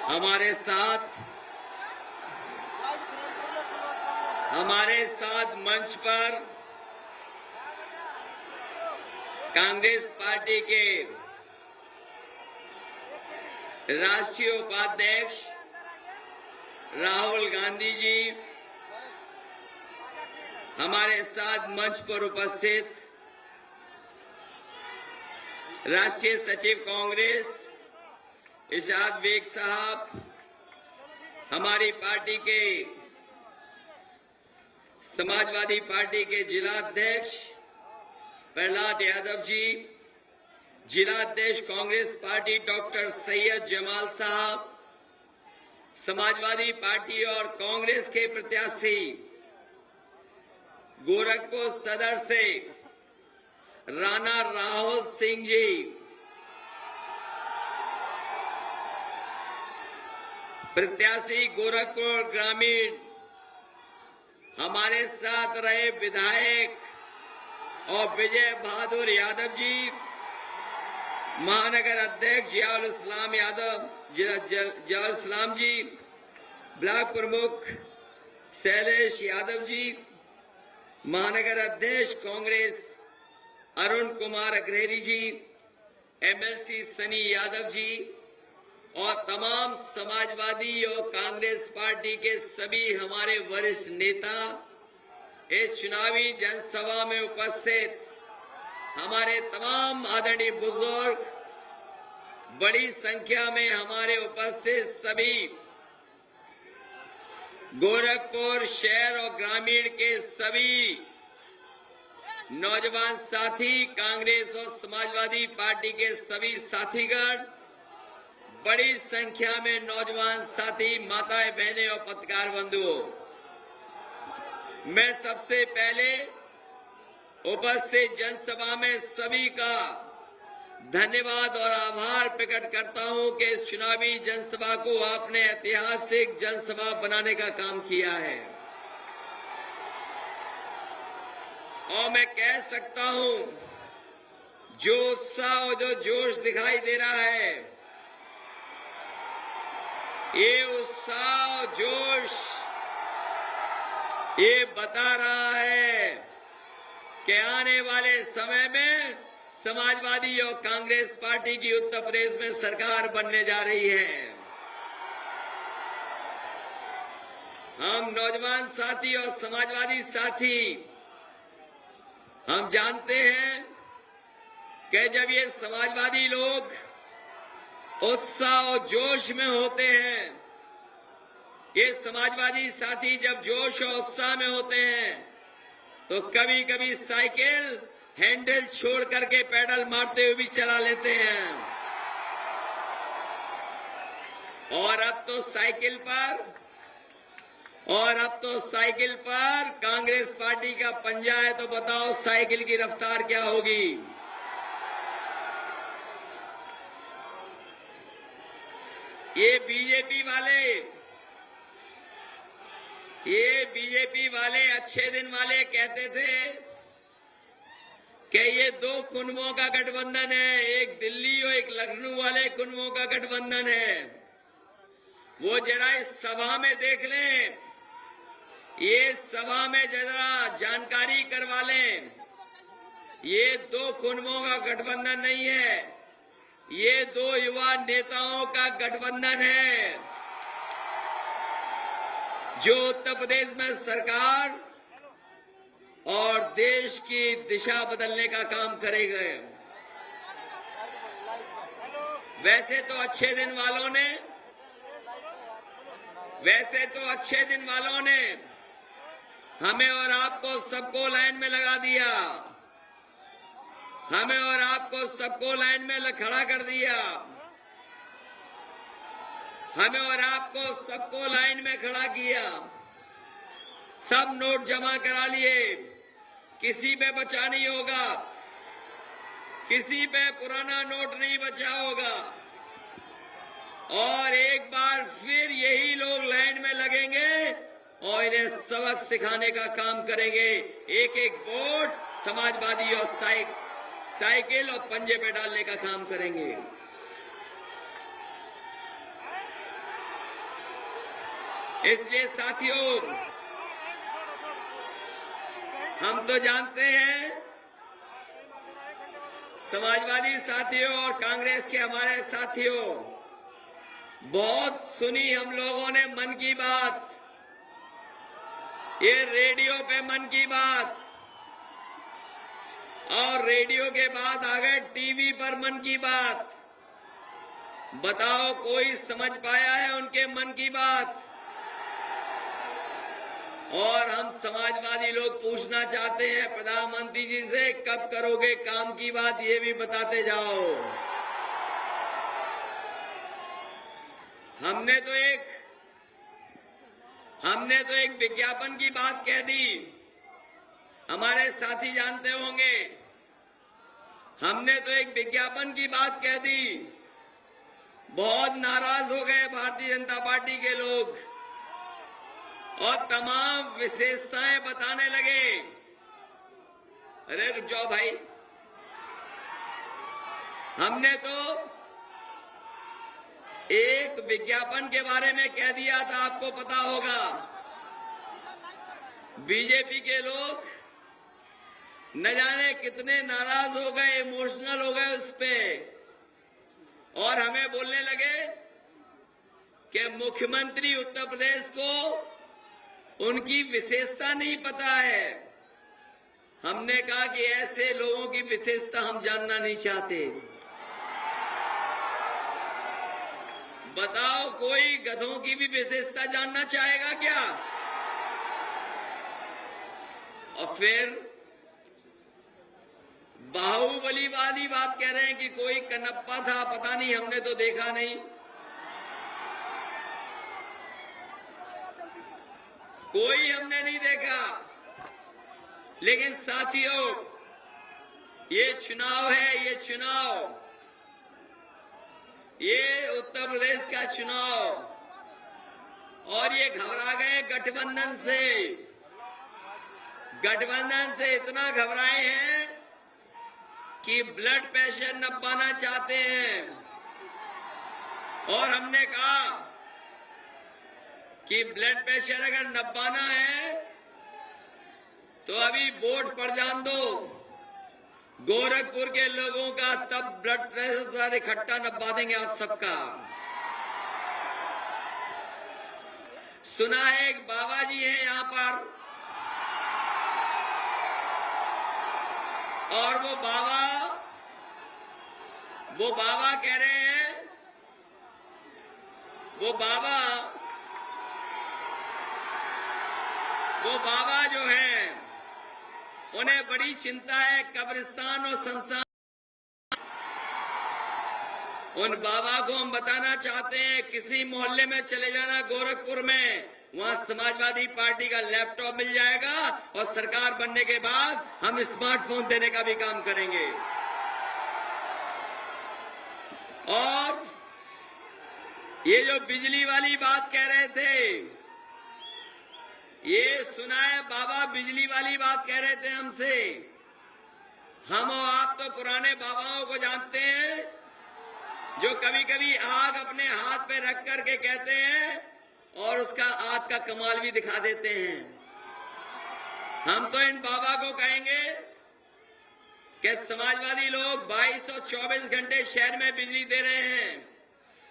हमारे साथ मंच पर कांग्रेस पार्टी के राष्ट्रीय उपाध्यक्ष राहुल गांधी जी, हमारे साथ मंच पर उपस्थित राष्ट्रीय सचिव कांग्रेस इरशाद बेग साहब, हमारी पार्टी के समाजवादी पार्टी के जिला अध्यक्ष प्रहलाद यादव जी, जिला अध्यक्ष कांग्रेस पार्टी डॉक्टर सैयद जमाल साहब, समाजवादी पार्टी और कांग्रेस के प्रत्याशी गोरखपुर सदर से राणा राहुल सिंह जी, प्रत्याशी गोरखपुर ग्रामीण हमारे साथ रहे विधायक और विजय बहादुर यादव जी, महानगर अध्यक्ष जियाउल इस्लाम यादव जियाउल इस्लाम जी, ब्लॉक प्रमुख शैलेश यादव जी, महानगर अध्यक्ष कांग्रेस अरुण कुमार अग्रहरी जी, एमएलसी सनी यादव जी और तमाम समाजवादी और कांग्रेस पार्टी के सभी हमारे वरिष्ठ नेता, इस चुनावी जनसभा में उपस्थित हमारे तमाम आदरणीय बुजुर्ग, बड़ी संख्या में हमारे उपस्थित सभी गोरखपुर शहर और ग्रामीण के सभी नौजवान साथी, कांग्रेस और समाजवादी पार्टी के सभी साथीगण, बड़ी संख्या में नौजवान साथी, माताएं, बहनें और पत्रकार बंधुओं, मैं सबसे पहले उपस्थित जनसभा में सभी का धन्यवाद और आभार प्रकट करता हूं कि इस चुनावी जनसभा को आपने ऐतिहासिक जनसभा बनाने का काम किया है। और मैं कह सकता हूं, जो उत्साह और जो जोश दिखाई दे रहा है, ये उत्साह और जोश ये बता रहा है कि आने वाले समय में समाजवादी और कांग्रेस पार्टी की उत्तर प्रदेश में सरकार बनने जा रही है। हम नौजवान साथी और समाजवादी साथी हम जानते हैं कि जब ये समाजवादी लोग उत्साह और जोश में होते हैं, ये समाजवादी साथी जब जोश और उत्साह में होते हैं तो कभी कभी साइकिल हैंडल छोड़ करके पैडल मारते हुए भी चला लेते हैं। और अब तो साइकिल पर कांग्रेस पार्टी का पंजा है, तो बताओ साइकिल की रफ्तार क्या होगी। ये बीजेपी वाले अच्छे दिन वाले कहते थे कि ये दो कुनबों का गठबंधन है, एक दिल्ली और एक लखनऊ वाले कुनबों का गठबंधन है। वो जरा इस सभा में देख लें, ये सभा में जरा जानकारी करवा लें, ये दो कुनबों का गठबंधन नहीं है, ये दो युवा नेताओं का गठबंधन है, जो उत्तर प्रदेश में सरकार और देश की दिशा बदलने का काम करेंगे। वैसे तो अच्छे दिन वालों ने हमें और आपको सबको लाइन में लगा दिया, हमें और आपको सबको लाइन में खड़ा कर दिया, हमें और आपको सबको लाइन में खड़ा किया, सब नोट जमा करा लिए, किसी पे बचा नहीं होगा, किसी पे पुराना नोट नहीं बचा होगा। और एक बार फिर यही लोग लाइन में लगेंगे और इन्हें सबक सिखाने का काम करेंगे। एक एक वोट समाजवादी और साइकिल और पंजे पे डालने का काम करेंगे। इसलिए साथियों, हम तो जानते हैं समाजवादी साथियों और कांग्रेस के हमारे साथियों, बहुत सुनी हम लोगों ने मन की बात, ये रेडियो पे मन की बात, और रेडियो के बाद आ गए टीवी पर मन की बात। बताओ कोई समझ पाया है उनके मन की बात? और हम समाजवादी लोग पूछना चाहते हैं प्रधानमंत्री जी से, कब करोगे काम की बात, ये भी बताते जाओ। हमने तो एक विज्ञापन की बात कह दी, हमारे साथी जानते होंगे। हमने तो एक विज्ञापन की बात कह दी, बहुत नाराज हो गए भारतीय जनता पार्टी के लोग और तमाम विशेषताएं बताने लगे। अरे रुक जाओ भाई, हमने तो एक विज्ञापन के बारे में कह दिया था, आपको पता होगा। बीजेपी के लोग न जाने कितने नाराज हो गए, इमोशनल हो गए उस पे, और हमें बोलने लगे कि मुख्यमंत्री उत्तर प्रदेश को उनकी विशेषता नहीं पता है। हमने कहा कि ऐसे लोगों की विशेषता हम जानना नहीं चाहते। बताओ कोई गधों की भी विशेषता जानना चाहेगा क्या? और फिर बाहुबली वाली बात कह रहे हैं कि कोई कनप्पा था, पता नहीं, हमने तो देखा नहीं। कोई हमने नहीं देखा। लेकिन साथियों, ये चुनाव है, ये चुनाव, ये उत्तर प्रदेश का चुनाव, और ये घबरा गए गठबंधन से। गठबंधन से इतना घबराए हैं कि ब्लड प्रेशर नपाना चाहते हैं। और हमने कहा कि ब्लड प्रेशर अगर नपाना है तो अभी वोट पर जान दो गोरखपुर के लोगों का, तब ब्लड प्रेशर इकट्ठा नपा देंगे आप सबका। सुना है एक बाबा जी हैं यहां पर, और वो बाबा कह रहे हैं, वो बाबा जो है, उन्हें बड़ी चिंता है कब्रिस्तान और शमशान। उन बाबा को हम बताना चाहते हैं, किसी मोहल्ले में चले जाना गोरखपुर में, वहां समाजवादी पार्टी का लैपटॉप मिल जाएगा, और सरकार बनने के बाद हम स्मार्टफोन देने का भी काम करेंगे। और ये जो बिजली वाली बात कह रहे थे, ये सुना है बाबा बिजली वाली बात कह रहे थे हमसे। हम और आप तो पुराने बाबाओं को जानते हैं, जो कभी कभी आग अपने हाथ पे रख करके कहते हैं और उसका आग का कमाल भी दिखा देते हैं। हम तो इन बाबा को कहेंगे कि समाजवादी लोग 22 और 24 घंटे शहर में बिजली दे रहे हैं।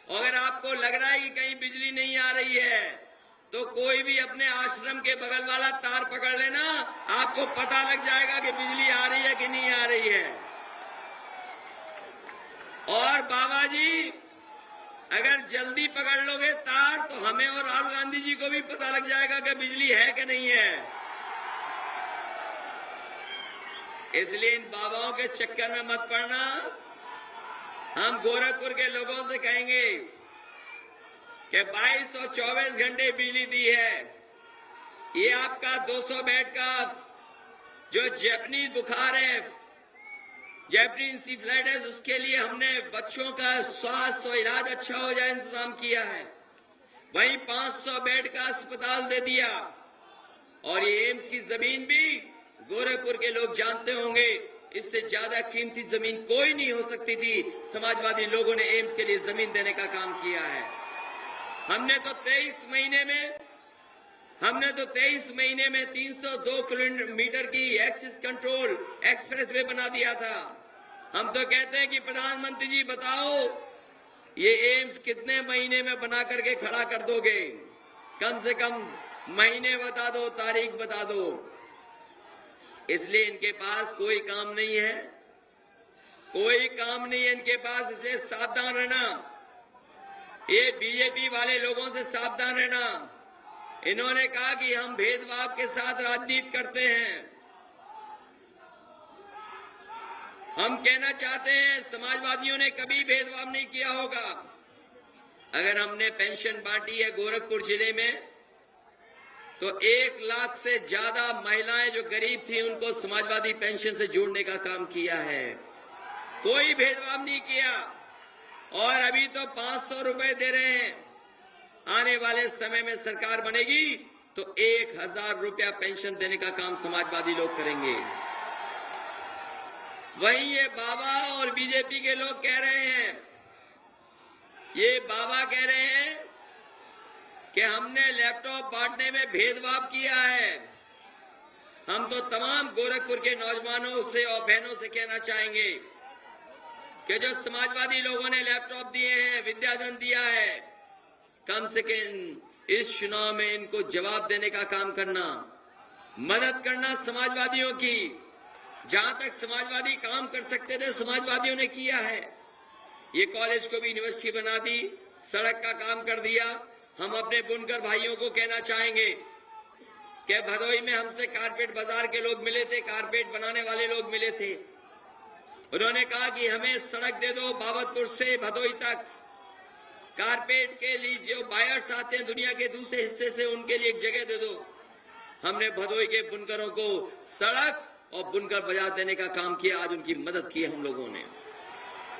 अगर आपको लग रहा है कि कहीं बिजली नहीं आ रही है, तो कोई भी अपने आश्रम के बगल वाला तार पकड़ लेना, आपको पता लग जाएगा कि बिजली आ रही है कि नहीं आ रही है। और बाबा जी, अगर जल्दी पकड़ लोगे तार, तो हमें और राहुल गांधी जी को भी पता लग जाएगा कि बिजली है कि नहीं है। इसलिए इन बाबाओं के चक्कर में मत पड़ना। हम गोरखपुर के लोगों से कहेंगे कि 22 और 24 घंटे बिजली दी है। ये आपका 200 बेड का जो जैपनीज बुखार है, जैपनीज इंसेफेलाइटिस, उसके लिए हमने बच्चों का स्वास्थ्य और इलाज अच्छा हो जाए इंतजाम किया है। वहीं 500 बेड का अस्पताल दे दिया। और ये एम्स की जमीन भी गोरखपुर के लोग जानते होंगे, इससे ज्यादा कीमती जमीन कोई नहीं हो सकती थी। समाजवादी लोगों ने एम्स के लिए जमीन देने का काम किया है। हमने तो 23 महीने में हमने तो 23 महीने में 302 किलोमीटर की एक्सिस कंट्रोल एक्सप्रेसवे बना दिया था। हम तो कहते हैं कि प्रधानमंत्री जी बताओ ये एम्स कितने महीने में बना करके खड़ा कर दोगे? कम से कम महीने बता दो, तारीख बता दो। इसलिए इनके पास कोई काम नहीं है, कोई काम नहीं है इनके पास। इसलिए सावधान रहना, ये बीजेपी वाले लोगों से सावधान रहना। इन्होंने कहा कि हम भेदभाव के साथ राजनीति करते हैं। हम कहना चाहते हैं समाजवादियों ने कभी भेदभाव नहीं किया होगा। अगर हमने पेंशन बांटी है गोरखपुर जिले में तो 1 लाख से ज्यादा महिलाएं जो गरीब थी उनको समाजवादी पेंशन से जोड़ने का काम किया है। कोई भेदभाव नहीं किया। और अभी तो 500 रुपए दे रहे हैं। आने वाले समय में सरकार बनेगी तो 1000 रुपया पेंशन देने का काम समाजवादी लोग करेंगे। वहीं ये बाबा और बीजेपी के लोग कह रहे हैं, ये बाबा कह रहे हैं कि हमने लैपटॉप बांटने में भेदभाव किया है। हम तो तमाम गोरखपुर के नौजवानों से और बहनों से कहना चाहेंगे कि जो समाजवादी लोगों ने लैपटॉप दिए हैं, विद्याधन दिया है, कम से कम इस चुनाव में इनको जवाब देने का काम करना, मदद करना समाजवादियों की। जहां तक समाजवादी काम कर सकते थे समाजवादियों ने किया है। ये कॉलेज को भी यूनिवर्सिटी बना दी, सड़क का काम कर दिया। हम अपने बुनकर भाइयों को कहना चाहेंगे कि भदोई में हमसे कारपेट बाजार के लोग मिले थे, कारपेट बनाने वाले लोग मिले थे। उन्होंने कहा कि हमें सड़क दे दो बाबतपुर से भदोई तक, कारपेट के लिए जो बायर्स आते हैं दुनिया के दूसरे हिस्से से उनके लिए एक जगह दे दो। हमने भदोई के बुनकरों को सड़क और बुनकर बाजार देने का काम किया, आज उनकी मदद की हम लोगों ने।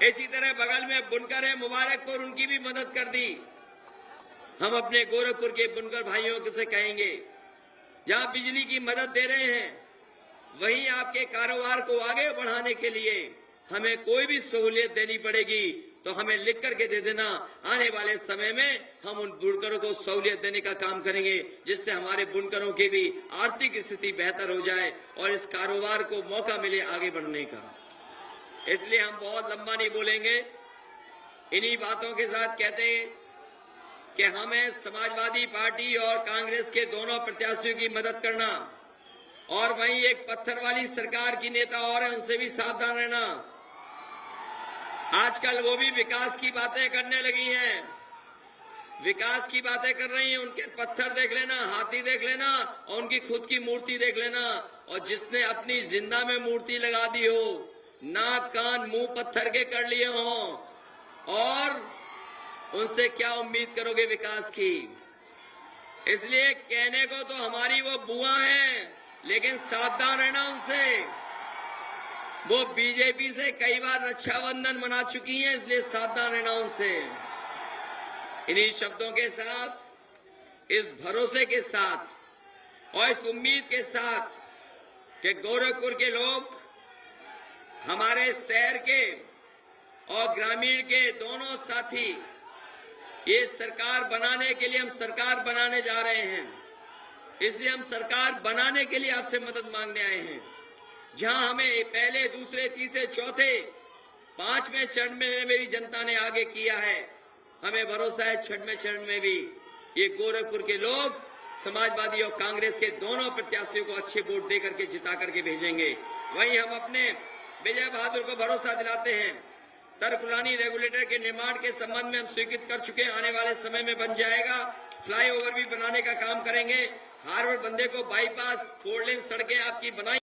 इसी तरह बगल में बुनकर है मुबारकपुर, उनकी भी मदद कर दी। हम अपने गोरखपुर के बुनकर भाइयों से कहेंगे जहां बिजली की मदद दे रहे हैं वहीं आपके कारोबार को आगे बढ़ाने के लिए हमें कोई भी सहूलियत देनी पड़ेगी तो हमें लिख करके दे देना। आने वाले समय में हम उन बुनकरों को सहूलियत देने का काम करेंगे जिससे हमारे बुनकरों की भी आर्थिक स्थिति बेहतर हो जाए और इस कारोबार को मौका मिले आगे बढ़ने का। इसलिए हम बहुत लंबा नहीं बोलेंगे। इन्हीं बातों के साथ कहते हैं कि हमें समाजवादी पार्टी और कांग्रेस के दोनों प्रत्याशियों की मदद करना, और वहीं एक पत्थर वाली सरकार की नेता और है, उनसे भी सावधान रहना। आजकल वो भी विकास की बातें करने लगी हैं, विकास की बातें कर रही हैं। उनके पत्थर देख लेना, हाथी देख लेना और उनकी खुद की मूर्ति देख लेना। और जिसने अपनी जिंदा में मूर्ति लगा दी हो, नाक कान मुंह पत्थर के कर लिए हों, और उनसे क्या उम्मीद करोगे विकास की? इसलिए कहने को तो हमारी वो बुआ हैं, लेकिन सावधान रहना उनसे। वो बीजेपी से कई बार रक्षाबंधन मना चुकी हैं, इसलिए सावधान रहना उनसे। इन्हीं शब्दों के साथ, इस भरोसे के साथ और इस उम्मीद के साथ कि गोरखपुर के लोग हमारे शहर के और ग्रामीण के दोनों साथी ये सरकार बनाने के लिए, हम सरकार बनाने जा रहे हैं, इसलिए हम सरकार बनाने के लिए आपसे मदद मांगने आए हैं। जहां हमें पहले, दूसरे, तीसरे, चौथे, 5वें चरण में भी जनता ने आगे किया है, हमें भरोसा है 6वें चरण में भी ये गोरखपुर के लोग समाजवादी और कांग्रेस के दोनों प्रत्याशियों को अच्छे वोट दे करके जिता करके भेजेंगे। वहीं हम अपने विजय बहादुर को भरोसा दिलाते हैं। तरकुलानी रेगुलेटर के निर्माण के संबंध में हम स्वीकृत कर चुके हैं, आने वाले समय में बन जाएगा। फ्लाईओवर भी बनाने का काम करेंगे। हार्वर्ड बंदे को बाईपास, 4 लेन सड़कें आपकी बनाई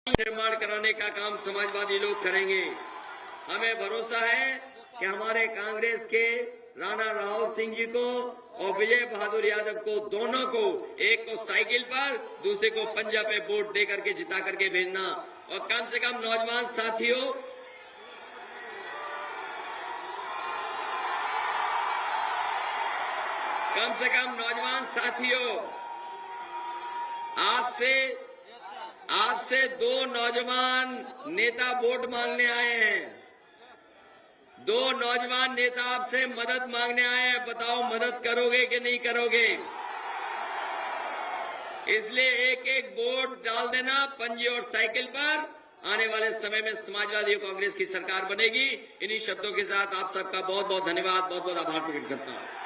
निर्माण कराने का काम समाजवादी लोग करेंगे। हमें भरोसा है कि हमारे कांग्रेस के राणा राहुल सिंह जी को और विजय बहादुर यादव को, दोनों को, एक को साइकिल पर, दूसरे को पंजा पे वोट दे करके जिता करके भेजना। और कम से कम नौजवान साथियों, आपसे दो नौजवान नेता वोट मांगने आए हैं। दो नौजवान नेता आपसे मदद मांगने आए हैं। बताओ मदद करोगे कि नहीं करोगे? इसलिए एक एक वोट डाल देना पंजी और साइकिल पर। आने वाले समय में समाजवादी कांग्रेस की सरकार बनेगी। इन्हीं शब्दों के साथ आप सबका बहुत बहुत धन्यवाद, बहुत बहुत आभार प्रकट करता हूं।